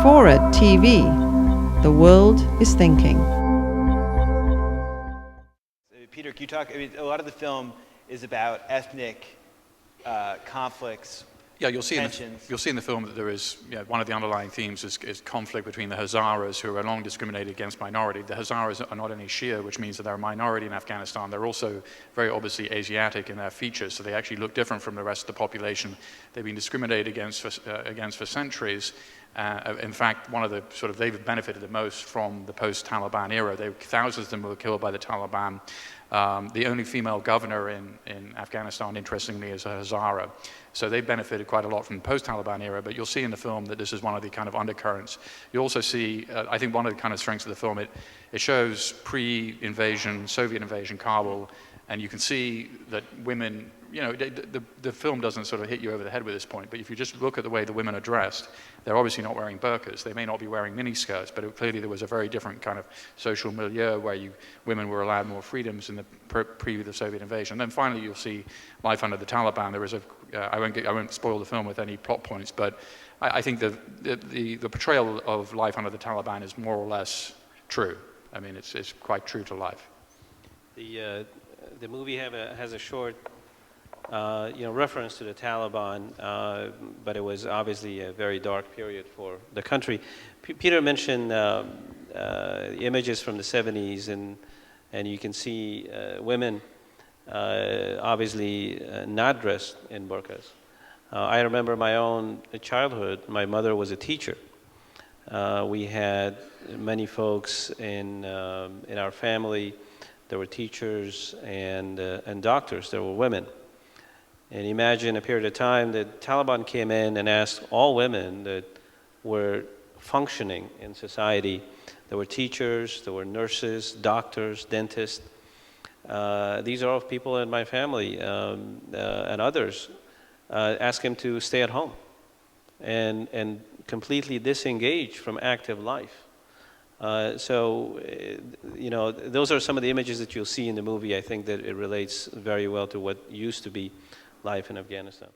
FORA.tv. The world is thinking. Peter, can you talk? I mean, a lot of the film is about ethnic conflicts. Yeah, you'll see tensions. you'll see in the film that there is, one of the underlying themes is conflict between the Hazaras, who are long discriminated against minority. The Hazaras are not only Shia, which means that they're a minority in Afghanistan, they're also very obviously Asiatic in their features, so they actually look different from the rest of the population. They've been discriminated against for centuries. In fact, they've benefited the most from the post-Taliban era. Thousands of them were killed by the Taliban. The only female governor in Afghanistan, interestingly, is a Hazara. So they benefited quite a lot from the post-Taliban era, but you'll see in the film that this is one of the kind of undercurrents. You also see, I think one of the kind of strengths of the film, it shows pre-invasion, Soviet invasion Kabul, and you can see that women, the film doesn't sort of hit you over the head with this point, but if you just look at the way the women are dressed, they're obviously not wearing burqas. They may not be wearing miniskirts, but clearly there was a very different kind of social milieu where women were allowed more freedoms in the pre the Soviet invasion. And then finally you'll see life under the Taliban. There is I won't spoil the film with any plot points, but I think the portrayal of life under the Taliban is more or less true. I mean, it's quite true to life. The movie has a short reference to the Taliban, but it was obviously a very dark period for the country. Peter mentioned images from the 70s, and you can see women obviously not dressed in burqas. I remember my own childhood. My mother was a teacher. We had many folks in our family. There were teachers and doctors. There were women. And imagine a period of time that Taliban came in and asked all women that were functioning in society. There were teachers, there were nurses, doctors, dentists. These are all people in my family and others. Ask him to stay at home and completely disengage from active life. Those are some of the images that you'll see in the movie. I think that it relates very well to what used to be life in Afghanistan.